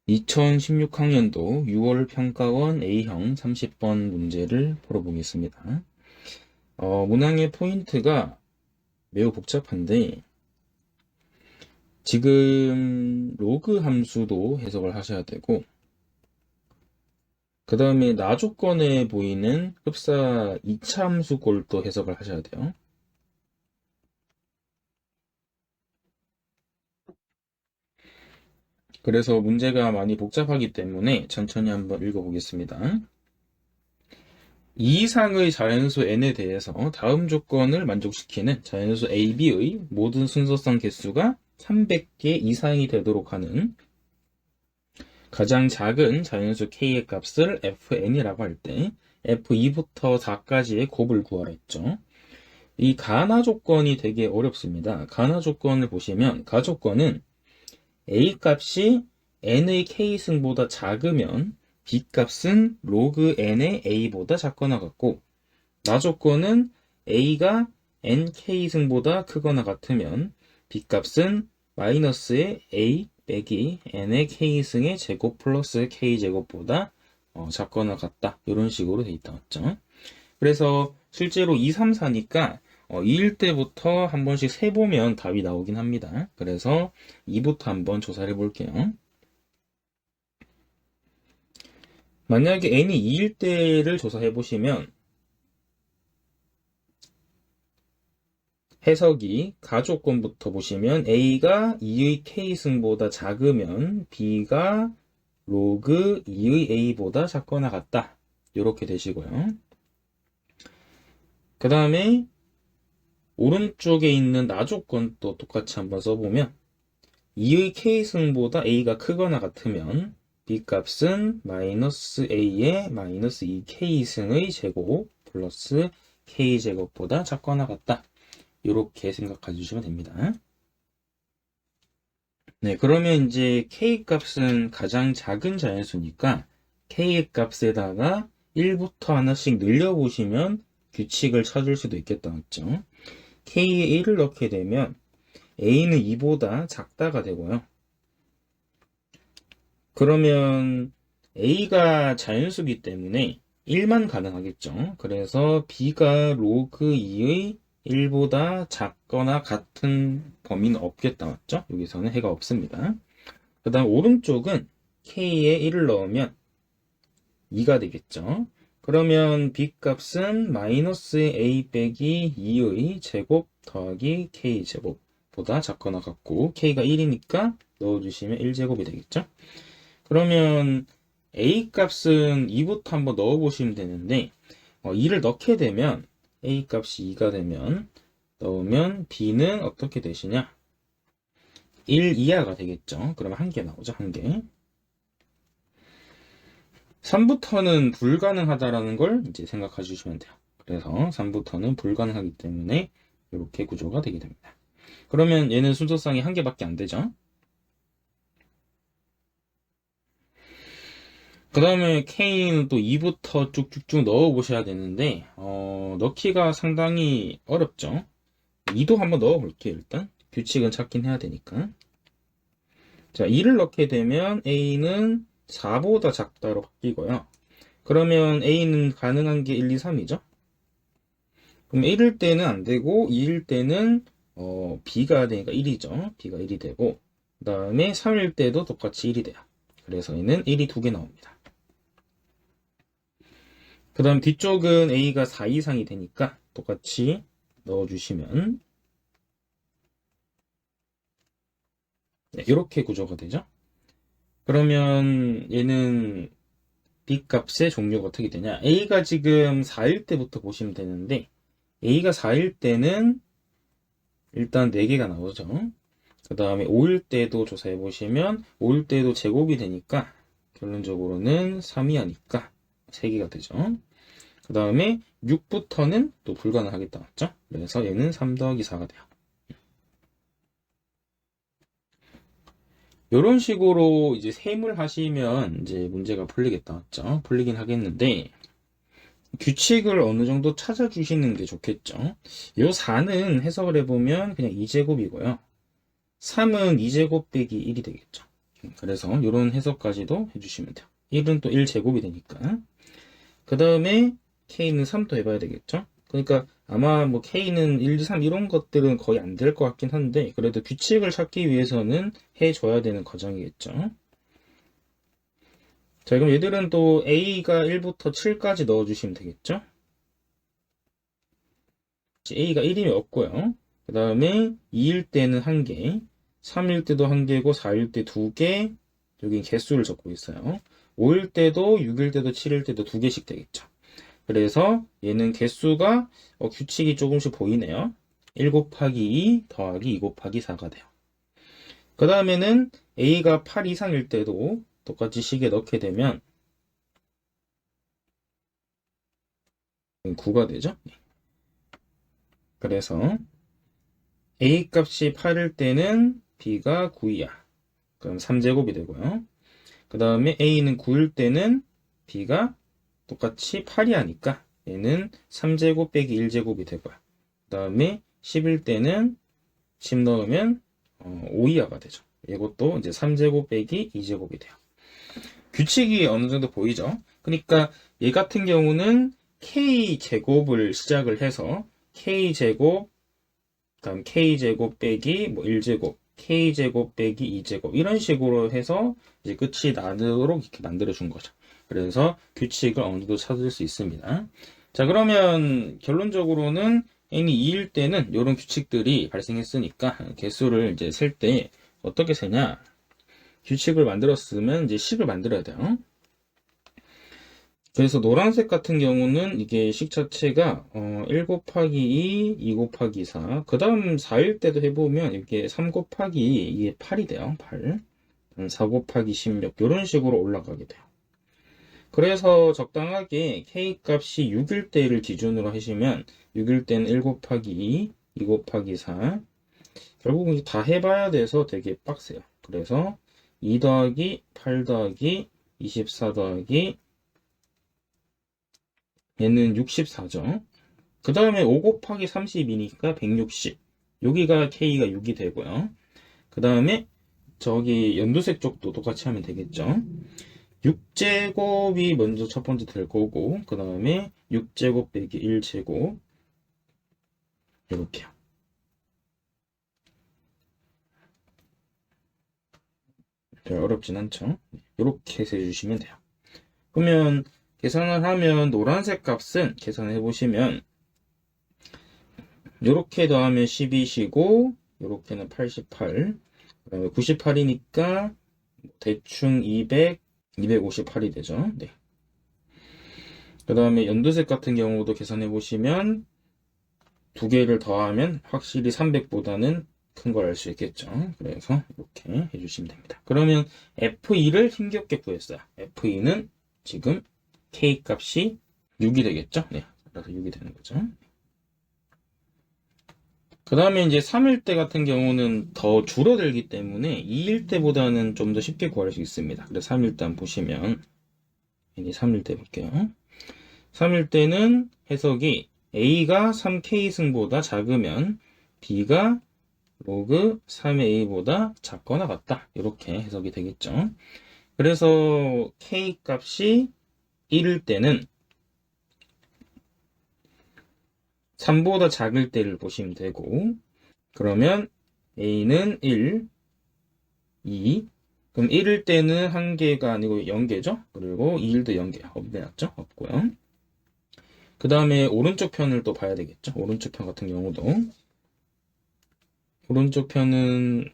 2016학년도 6월 평가원 A형 30번 문제를 풀어보겠습니다. 문항의 포인트가 매우 복잡한데, 지금 로그 함수도 해석을 하셔야 되고, 그 다음에 나 조건에 보이는 흡사 2차 함수 꼴도 해석을 하셔야 돼요. 그래서 문제가 많이 복잡하기 때문에 천천히 한번 읽어보겠습니다. 이 이상의 자연수 n에 대해서 다음 조건을 만족시키는 자연수 a, b의 모든 순서상 개수가 300개 이상이 되도록 하는 가장 작은 자연수 k의 값을 fn이라고 할 때 f2부터 4까지의 곱을 구하라 했죠. 이 가나 조건이 되게 어렵습니다. 가나 조건을 보시면 가조건은 a 값이 n의 k승보다 작으면 b 값은 로그 n의 a보다 작거나 같고, 나 조건은 a가 nk승보다 크거나 같으면 b 값은 마이너스의 a 빼기 n의 k승의 제곱 플러스 k제곱보다 작거나 같다. 이런 식으로 돼 있다 맞죠? 그래서 실제로 2, 3, 4니까 2일 때부터 한 번씩 세보면 답이 나오긴 합니다. 그래서 2부터 한번 조사를 해볼게요. 만약에 n이 2일 때를 조사해보시면 해석이 가조건부터 보시면 a가 2의 k승보다 작으면 b가 로그 2의 a보다 작거나 같다. 이렇게 되시고요. 그 다음에 오른쪽에 있는 나 조건도 똑같이 한번 써보면 2의 k승보다 a가 크거나 같으면 b 값은 마이너스 a의 마이너스 2k승의 제곱 플러스 k제곱보다 작거나 같다. 이렇게 생각해 주시면 됩니다. 네, 그러면 이제 k 값은 가장 작은 자연수니까 k의 값에다가 1부터 하나씩 늘려보시면 규칙을 찾을 수도 있겠다 맞죠? k에 1을 넣게 되면 a는 2보다 작다가 되고요. 그러면 a가 자연수기 때문에 1만 가능하겠죠. 그래서 b가 로그 2의 1보다 작거나 같은 범위는 없겠다 맞죠? 여기서는 해가 없습니다. 그 다음 오른쪽은 k에 1을 넣으면 2가 되겠죠. 그러면 b 값은 마이너스 a 빼기 2의 제곱 더하기 k제곱보다 작거나 같고, k가 1이니까 넣어주시면 1제곱이 되겠죠. 그러면 a 값은 2부터 한번 넣어보시면 되는데 2를 넣게 되면 a 값이 2가 되면 넣으면 b는 어떻게 되시냐? 1 이하가 되겠죠. 그러면 1개 나오죠. 1개. 3부터는 불가능하다라는 걸 이제 생각해 주시면 돼요. 그래서 3부터는 불가능하기 때문에 이렇게 구조가 되게 됩니다. 그러면 얘는 순서상이 1개밖에 안 되죠. 그 다음에 K는 또 2부터 쭉쭉쭉 넣어 보셔야 되는데 넣기가 상당히 어렵죠. 2도 한번 넣어 볼게요. 일단 규칙은 찾긴 해야 되니까. 자, 2를 넣게 되면 A는 4보다 작다로 바뀌고요. 그러면 A는 가능한 게 1, 2, 3이죠. 그럼 1일 때는 안 되고 2일 때는 B가 되니까 1이죠. B가 1이 되고, 그 다음에 3일 때도 똑같이 1이 돼요. 그래서 얘는 1이 2개 나옵니다. 그 다음 뒤쪽은 A가 4 이상이 되니까 똑같이 넣어주시면 네, 이렇게 구조가 되죠. 그러면 얘는 B 값의 종류가 어떻게 되냐? A가 지금 4일 때부터 보시면 되는데 A가 4일 때는 일단 4개가 나오죠. 그 다음에 5일 때도 조사해 보시면 5일 때도 제곱이 되니까 결론적으로는 3 이하니까 3개가 되죠. 그 다음에 6부터는 또 불가능하겠다 맞죠? 그래서 얘는 3 더하기 4가 돼요. 이런 식으로 이제 셈을 하시면 이제 문제가 풀리겠다 맞죠? 풀리긴 하겠는데 규칙을 어느 정도 찾아주시는 게 좋겠죠? 요 4는 해석을 해보면 그냥 2제곱이고요. 3은 2제곱 빼기 1이 되겠죠. 그래서 이런 해석까지도 해주시면 돼요. 1은 또 1제곱이 되니까. 그 다음에 K는 3도 해봐야 되겠죠? 그러니까 아마 뭐 K는 1, 2, 3 이런 것들은 거의 안 될 것 같긴 한데 그래도 규칙을 찾기 위해서는 해줘야 되는 과정이겠죠. 자, 그럼 얘들은 또 A가 1부터 7까지 넣어주시면 되겠죠? A가 1이면 없고요. 그 다음에 2일 때는 1개, 3일 때도 1개고 4일 때 2개, 여기 개수를 적고 있어요. 5일 때도 6일 때도 7일 때도 2개씩 되겠죠. 그래서 얘는 개수가 규칙이 조금씩 보이네요. 1 곱하기 2 더하기 2 곱하기 4가 돼요. 그 다음에는 A가 8 이상일 때도 똑같이 식에 넣게 되면 9가 되죠. 그래서 A 값이 8일 때는 B가 9이야. 그럼 3제곱이 되고요. 그 다음에 A는 9일 때는 B가 똑같이 8이 하니까 얘는 3제곱 빼기 1제곱이 되고요. 그 다음에 10일 때는 10 넣으면 5이하가 되죠. 이것도 이제 3제곱 빼기 2제곱이 돼요. 규칙이 어느 정도 보이죠? 그러니까 얘 같은 경우는 K제곱을 시작을 해서 K제곱, 다음 K제곱 빼기 뭐 1제곱, K제곱 빼기 2제곱 이런 식으로 해서 이제 끝이 나도록 이렇게 만들어 준 거죠. 그래서 규칙을 어느 정도 찾을 수 있습니다. 자, 그러면 결론적으로는 n이 2일 때는 이런 규칙들이 발생했으니까 개수를 이제 셀 때 어떻게 세냐? 규칙을 만들었으면 이제 식을 만들어야 돼요. 그래서 노란색 같은 경우는 이게 식 자체가 1 곱하기 2, 2 곱하기 4. 그 다음 4일 때도 해보면 이게 3 곱하기 이게 8이 돼요. 8. 4 곱하기 16 이런 식으로 올라가게 돼요. 그래서 적당하게 K 값이 6일 때를 기준으로 하시면 6일 때는 1 곱하기 2, 2 곱하기 4. 결국은 다 해봐야 돼서 되게 빡세요. 그래서 2 더하기 8 더하기 24 더하기 얘는 64죠. 그 다음에 5 곱하기 32니까 160. 여기가 K가 6이 되고요. 그 다음에 저기 연두색 쪽도 똑같이 하면 되겠죠. 6제곱이 먼저 첫 번째 될 거고, 그 다음에 6제곱 빼기 1제곱. 이렇게요. 별 어렵진 않죠. 이렇게 해서 해주시면 돼요. 그러면 계산을 하면 노란색 값은 계산해 보시면 이렇게 더하면 12시고 이렇게는 88 98이니까 대충 200 258이 되죠. 네. 그 다음에 연두색 같은 경우도 계산해 보시면 두 개를 더하면 확실히 300보다는 큰 걸 알 수 있겠죠. 그래서 이렇게 해주시면 됩니다. 그러면 F2를 힘겹게 구했어요. F2는 지금 K 값이 6이 되겠죠? 네. 그래서 6이 되는 거죠. 그 다음에 이제 3일 때 같은 경우는 더 줄어들기 때문에 2일 때보다는 좀 더 쉽게 구할 수 있습니다. 그래서 3일 때 한번 보시면, 이제 3일 때 볼게요. 3일 때는 해석이 A가 3K승보다 작으면 B가 로그 3의 A보다 작거나 같다. 이렇게 해석이 되겠죠. 그래서 K 값이 1일 때는 3보다 작을 때를 보시면 되고, 그러면 A는 1, 2, 그럼 1일 때는 1개가 아니고 0개죠? 그리고 2일도 0개. 없네놨죠? 없고요. 그 다음에 오른쪽 편을 또 봐야 되겠죠? 오른쪽 편 같은 경우도. 오른쪽 편은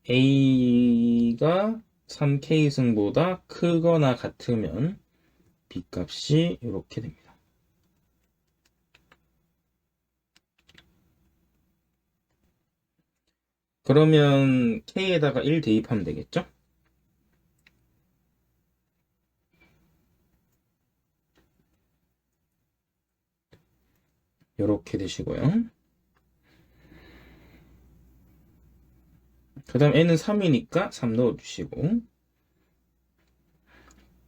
A가 3K승보다 크거나 같으면 B 값이 이렇게 됩니다. 그러면 K에다가 1 대입하면 되겠죠? 이렇게 되시고요. 그 다음 N은 3이니까 3 넣어주시고,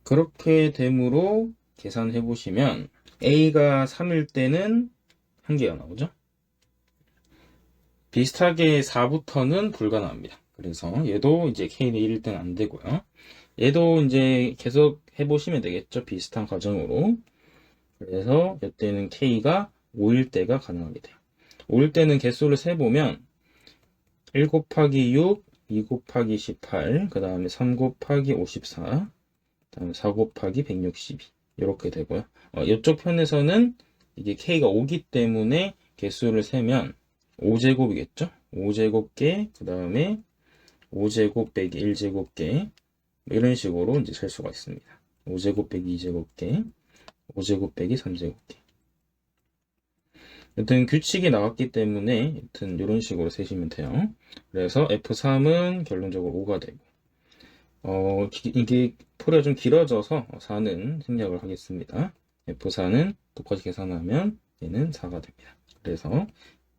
그렇게 됨으로 계산해 보시면 A가 3일 때는 1개가 나오죠. 비슷하게 4부터는 불가능합니다. 그래서 얘도 이제 K는 1일 때는 안 되고요. 얘도 이제 계속 해보시면 되겠죠. 비슷한 과정으로. 그래서 이때는 K가 5일 때가 가능하게 돼요. 5일 때는 개수를 세보면 1 곱하기 6, 2 곱하기 18, 그 다음에 3 곱하기 54, 그 다음에 4 곱하기 162 이렇게 되고요. 이쪽 편에서는 이게 K가 5기 때문에 개수를 세면 5제곱이겠죠? 5제곱개, 그 다음에 5제곱 빼기 1제곱개 이런 식으로 이제 셀 수가 있습니다. 5제곱 빼기 2제곱개, 5제곱 빼기 3제곱개. 여튼 규칙이 나왔기 때문에 여튼 이런 식으로 세시면 돼요. 그래서 F3은 결론적으로 5가 되고 이게 풀이가 좀 길어져서 4는 생략을 하겠습니다. F4는 똑같이 계산하면 얘는 4가 됩니다. 그래서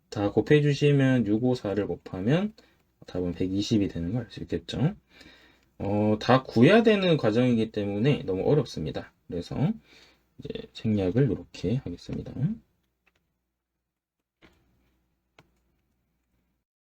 다 곱해 주시면 6, 5, 4를 곱하면 답은 120이 되는 걸 알 수 있겠죠. 다 구해야 되는 과정이기 때문에 너무 어렵습니다. 그래서 이제 생략을 이렇게 하겠습니다.